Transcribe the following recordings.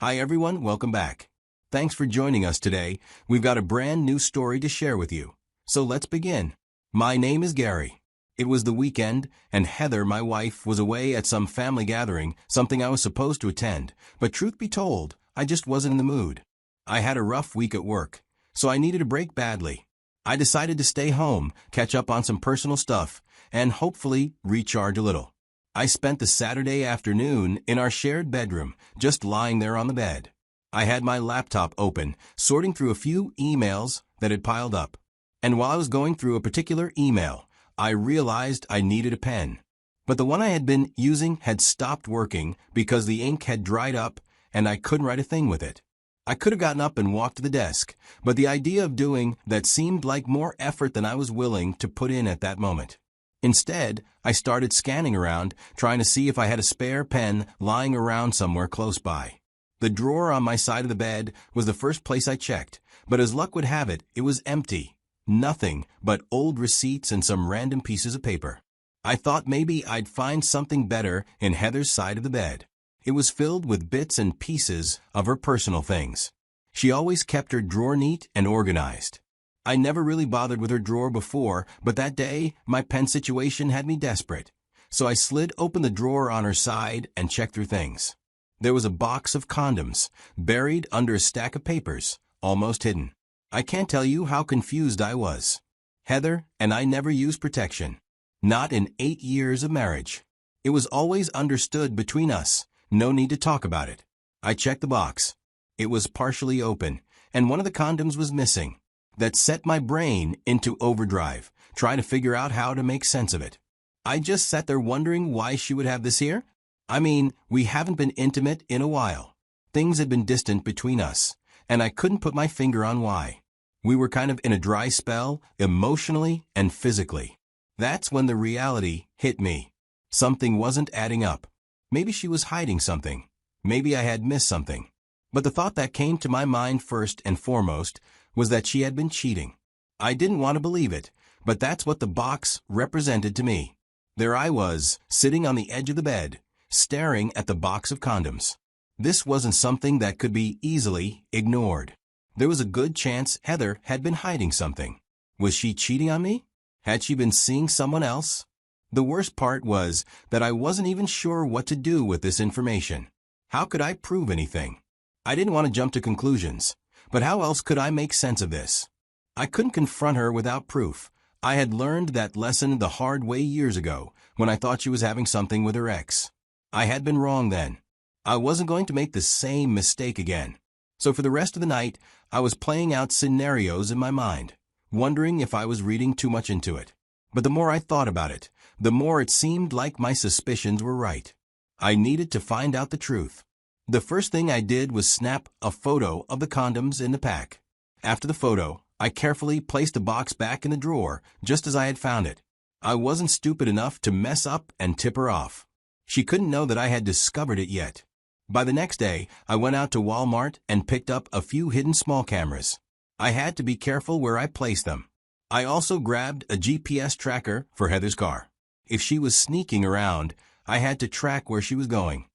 Hi everyone, welcome back. Thanks for joining us today. We've got a brand new story to share with you. So let's begin. My name is Gary. It was the weekend, and Heather, my wife, was away at some family gathering, something I was supposed to attend. But truth be told, I just wasn't in the mood. I had a rough week at work, so I needed a break badly. I decided to stay home, catch up on some personal stuff, and hopefully recharge a little. I spent the Saturday afternoon in our shared bedroom, just lying there on the bed. I had my laptop open, sorting through a few emails that had piled up. And while I was going through a particular email, I realized I needed a pen. But the one I had been using had stopped working because the ink had dried up and I couldn't write a thing with it. I could have gotten up and walked to the desk, but the idea of doing that seemed like more effort than I was willing to put in at that moment. Instead, I started scanning around, trying to see if I had a spare pen lying around somewhere close by. The drawer on my side of the bed was the first place I checked, but as luck would have it, it was empty. Nothing but old receipts and some random pieces of paper. I thought maybe I'd find something better in Heather's side of the bed. It was filled with bits and pieces of her personal things. She always kept her drawer neat and organized. I never really bothered with her drawer before, but that day, my pen situation had me desperate. So I slid open the drawer on her side and checked through things. There was a box of condoms, buried under a stack of papers, almost hidden. I can't tell you how confused I was. Heather and I never used protection. Not in 8 years of marriage. It was always understood between us. No need to talk about it. I checked the box. It was partially open, and one of the condoms was missing. That set my brain into overdrive, trying to figure out how to make sense of it. I just sat there wondering why she would have this here. I mean, we haven't been intimate in a while. Things had been distant between us, and I couldn't put my finger on why. We were kind of in a dry spell, emotionally and physically. That's when the reality hit me. Something wasn't adding up. Maybe she was hiding something. Maybe I had missed something. But the thought that came to my mind first and foremost was that she had been cheating. I didn't want to believe it, but that's what the box represented to me. There I was, sitting on the edge of the bed, staring at the box of condoms. This wasn't something that could be easily ignored. There was a good chance Heather had been hiding something. Was she cheating on me? Had she been seeing someone else? The worst part was that I wasn't even sure what to do with this information. How could I prove anything? I didn't want to jump to conclusions. But how else could I make sense of this? I couldn't confront her without proof. I had learned that lesson the hard way years ago when I thought she was having something with her ex. I had been wrong then. I wasn't going to make the same mistake again. So for the rest of the night, I was playing out scenarios in my mind, wondering if I was reading too much into it. But the more I thought about it, the more it seemed like my suspicions were right. I needed to find out the truth. The first thing I did was snap a photo of the condoms in the pack. After the photo, I carefully placed the box back in the drawer, just as I had found it. I wasn't stupid enough to mess up and tip her off. She couldn't know that I had discovered it yet. By the next day, I went out to Walmart and picked up a few hidden small cameras. I had to be careful where I placed them. I also grabbed a GPS tracker for Heather's car. If she was sneaking around, I had to track where she was going.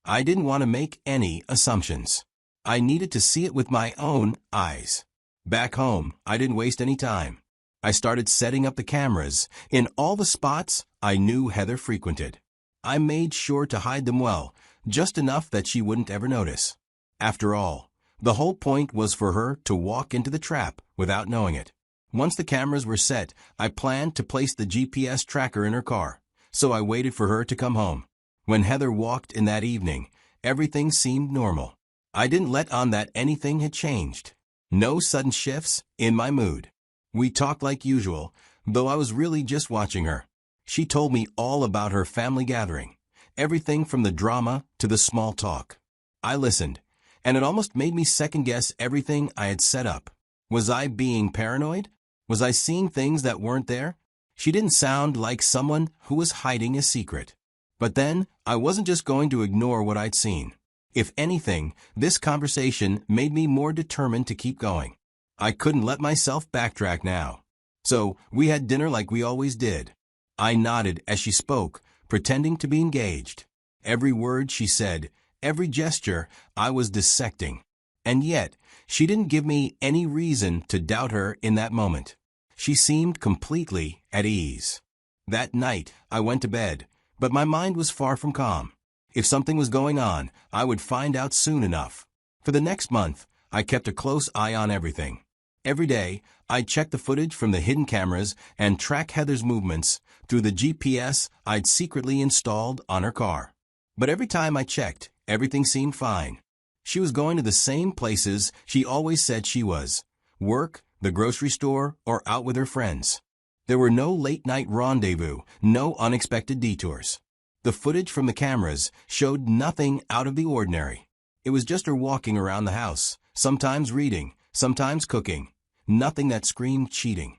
I didn't want to make any assumptions. I needed to see it with my own eyes. Back home, I didn't waste any time. I started setting up the cameras in all the spots I knew Heather frequented. I made sure to hide them well, just enough that she wouldn't ever notice. After all, the whole point was for her to walk into the trap without knowing it. Once the cameras were set, I planned to place the GPS tracker in her car, so I waited for her to come home. When Heather walked in that evening, everything seemed normal. I didn't let on that anything had changed. No sudden shifts in my mood. We talked like usual, though I was really just watching her. She told me all about her family gathering, everything from the drama to the small talk. I listened, and it almost made me second-guess everything I had set up. Was I being paranoid? Was I seeing things that weren't there? She didn't sound like someone who was hiding a secret. But then, I wasn't just going to ignore what I'd seen. If anything, this conversation made me more determined to keep going. I couldn't let myself backtrack now. So, we had dinner like we always did. I nodded as she spoke, pretending to be engaged. Every word she said, Every gesture I was dissecting. And yet, she didn't give me any reason to doubt her in that moment. She seemed completely at ease. That night, I went to bed, but my mind was far from calm. If something was going on, I would find out soon enough. For the next month, I kept a close eye on everything. Every day, I'd check the footage from the hidden cameras and track Heather's movements through the GPS I'd secretly installed on her car. But every time I checked, everything seemed fine. She was going to the same places she always said she was: work, the grocery store, or out with her friends. There were no late-night rendezvous, no unexpected detours. The footage from the cameras showed nothing out of the ordinary. It was just her walking around the house, sometimes reading, sometimes cooking. Nothing that screamed cheating.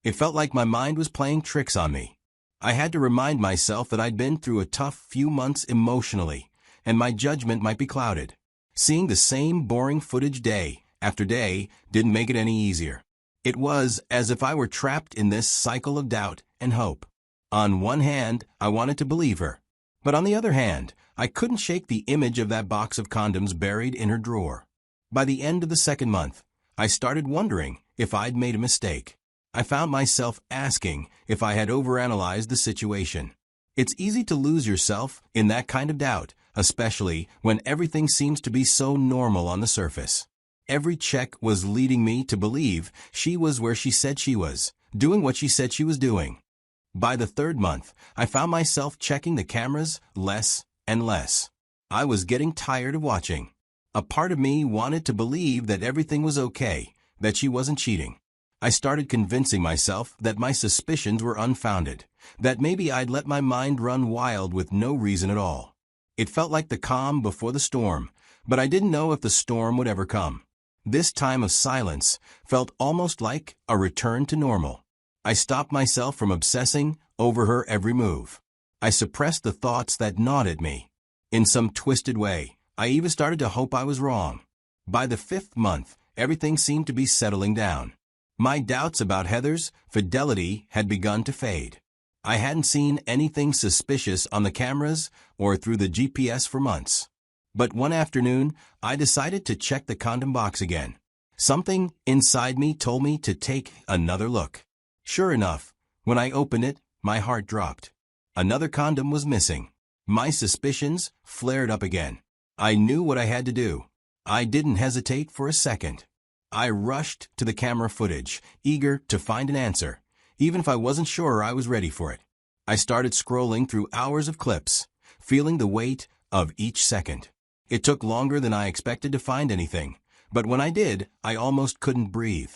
It felt like my mind was playing tricks on me. I had to remind myself that I'd been through a tough few months emotionally, and my judgment might be clouded. Seeing the same boring footage day after day didn't make it any easier. It was as if I were trapped in this cycle of doubt and hope. On one hand, I wanted to believe her. But on the other hand, I couldn't shake the image of that box of condoms buried in her drawer. By the end of the second month, I started wondering if I'd made a mistake. I found myself asking if I had overanalyzed the situation. It's easy to lose yourself in that kind of doubt, especially when everything seems to be so normal on the surface. Every check was leading me to believe she was where she said she was, doing what she said she was doing. By the third month, I found myself checking the cameras less and less. I was getting tired of watching. A part of me wanted to believe that everything was okay, that she wasn't cheating. I started convincing myself that my suspicions were unfounded, that maybe I'd let my mind run wild with no reason at all. It felt like the calm before the storm, but I didn't know if the storm would ever come. This time of silence felt almost like a return to normal. I stopped myself from obsessing over her every move. I suppressed the thoughts that gnawed at me. In some twisted way, I even started to hope I was wrong. By the fifth month, everything seemed to be settling down. My doubts about Heather's fidelity had begun to fade. I hadn't seen anything suspicious on the cameras or through the GPS for months. But one afternoon, I decided to check the condom box again. Something inside me told me to take another look. Sure enough, when I opened it, my heart dropped. Another condom was missing. My suspicions flared up again. I knew what I had to do. I didn't hesitate for a second. I rushed to the camera footage, eager to find an answer, even if I wasn't sure I was ready for it. I started scrolling through hours of clips, feeling the weight of each second. It took longer than I expected to find anything, but when I did, I almost couldn't breathe.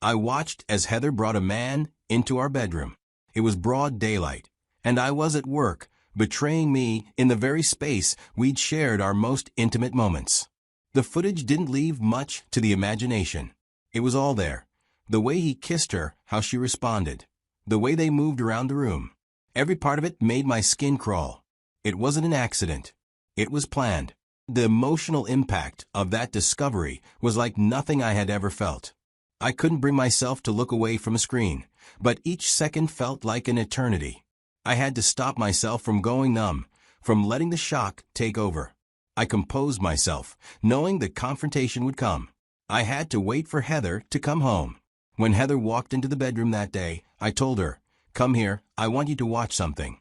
I watched as Heather brought a man into our bedroom. It was broad daylight, and I was at work, betraying me in the very space we'd shared our most intimate moments. The footage didn't leave much to the imagination. It was all there. The way he kissed her, how she responded. The way they moved around the room. Every part of it made my skin crawl. It wasn't an accident. It was planned. The emotional impact of that discovery was like nothing I had ever felt. I couldn't bring myself to look away from a screen, but each second felt like an eternity. I had to stop myself from going numb, from letting the shock take over. I composed myself, knowing that confrontation would come. I had to wait for Heather to come home. When Heather walked into the bedroom that day, I told her, "Come here, I want you to watch something."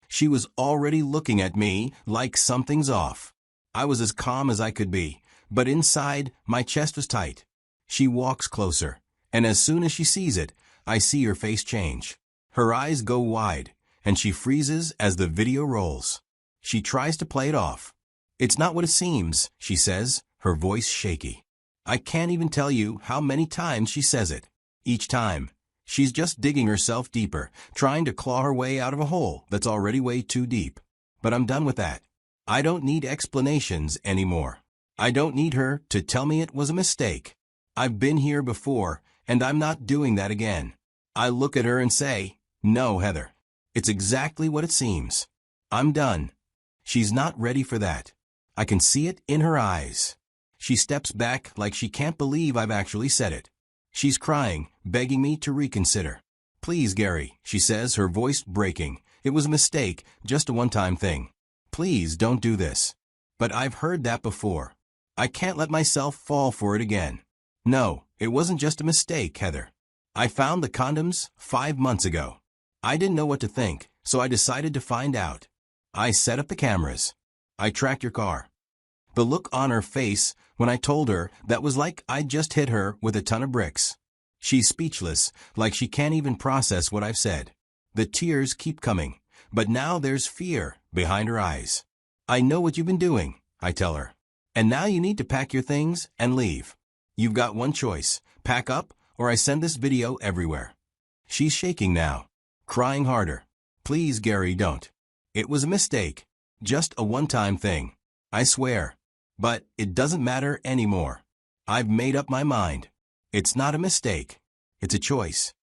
She was already looking at me like something's off. I was as calm as I could be, but inside, my chest was tight. She walks closer, and as soon as she sees it, I see her face change. Her eyes go wide, and she freezes as the video rolls. She tries to play it off. "It's not what it seems," she says, her voice shaky. I can't even tell you how many times she says it. Each time, she's just digging herself deeper, trying to claw her way out of a hole that's already way too deep. But I'm done with that. I don't need explanations anymore. I don't need her to tell me it was a mistake. I've been here before, and I'm not doing that again. I look at her and say, "No, Heather. It's exactly what it seems. I'm done." She's not ready for that. I can see it in her eyes. She steps back like she can't believe I've actually said it. She's crying, begging me to reconsider. "Please, Gary," she says, her voice breaking. "It was a mistake, just a one-time thing. Please don't do this." But I've heard that before. I can't let myself fall for it again. No, it wasn't just a mistake, Heather. I found the condoms 5 months ago. I didn't know what to think, so I decided to find out. I set up the cameras. I tracked your car. The look on her face when I told her that was like I'd just hit her with a ton of bricks. She's speechless, like she can't even process what I've said. The tears keep coming, but now there's fear behind her eyes. I know what you've been doing, I tell her. And now you need to pack your things and leave. You've got one choice, pack up or I send this video everywhere. She's shaking now, crying harder. Please, Gary, don't. It was a mistake, just a one-time thing. I swear. But it doesn't matter anymore. I've made up my mind. It's not a mistake. It's a choice.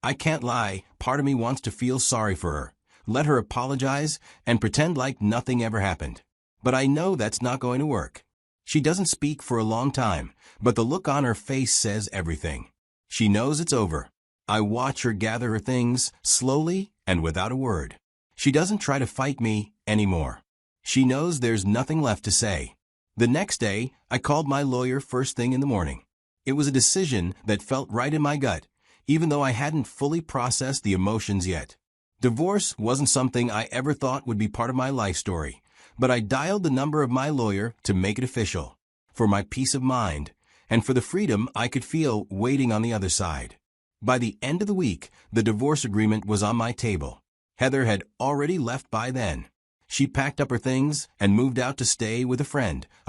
I can't lie, part of me wants to feel sorry for her, let her apologize, and pretend like nothing ever happened. But I know that's not going to work. She doesn't speak for a long time, but the look on her face says everything. She knows it's over. I watch her gather her things, slowly and without a word. She doesn't try to fight me anymore. She knows there's nothing left to say. The next day, I called my lawyer first thing in the morning. It was a decision that felt right in my gut, even though I hadn't fully processed the emotions yet. Divorce wasn't something I ever thought would be part of my life story, but I dialed the number of my lawyer to make it official, for my peace of mind, and for the freedom I could feel waiting on the other side. By the end of the week, the divorce agreement was on my table. Heather had already left by then. She packed up her things and moved out to stay with a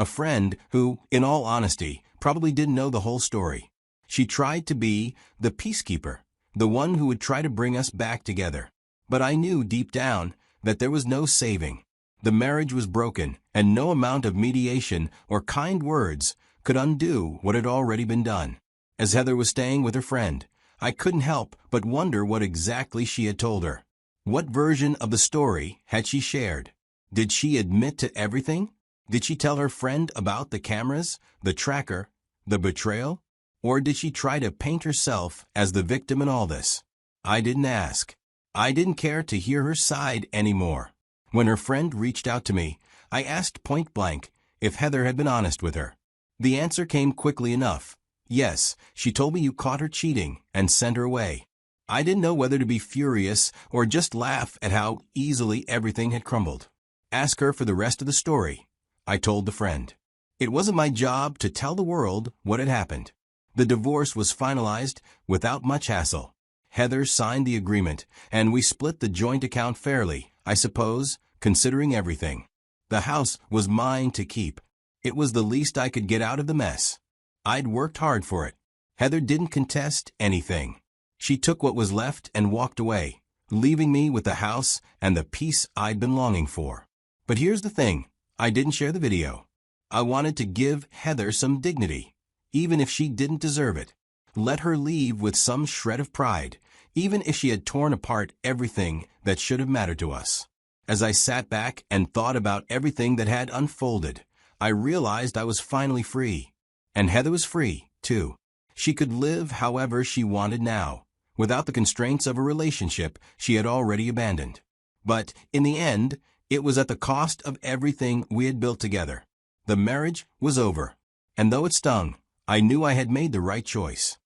friend who, in all honesty, probably didn't know the whole story. She tried to be the peacekeeper, the one who would try to bring us back together. But I knew deep down that there was no saving. The marriage was broken, and no amount of mediation or kind words could undo what had already been done. As Heather was staying with her friend, I couldn't help but wonder what exactly she had told her. What version of the story had she shared? Did she admit to everything? Did she tell her friend about the cameras, the tracker, the betrayal? Or did she try to paint herself as the victim in all this? I didn't ask. I didn't care to hear her side anymore. When her friend reached out to me, I asked point blank if Heather had been honest with her. The answer came quickly enough. Yes, she told me you caught her cheating and sent her away. I didn't know whether to be furious or just laugh at how easily everything had crumbled. Ask her for the rest of the story, I told the friend. It wasn't my job to tell the world what had happened. The divorce was finalized without much hassle. Heather signed the agreement, and we split the joint account fairly, I suppose, considering everything. The house was mine to keep. It was the least I could get out of the mess. I'd worked hard for it. Heather didn't contest anything. She took what was left and walked away, leaving me with the house and the peace I'd been longing for. But here's the thing, I didn't share the video. I wanted to give Heather some dignity, even if she didn't deserve it. Let her leave with some shred of pride, even if she had torn apart everything that should have mattered to us. As I sat back and thought about everything that had unfolded, I realized I was finally free. And Heather was free, too. She could live however she wanted now, without the constraints of a relationship she had already abandoned. But, in the end, it was at the cost of everything we had built together. The marriage was over, and though it stung, I knew I had made the right choice.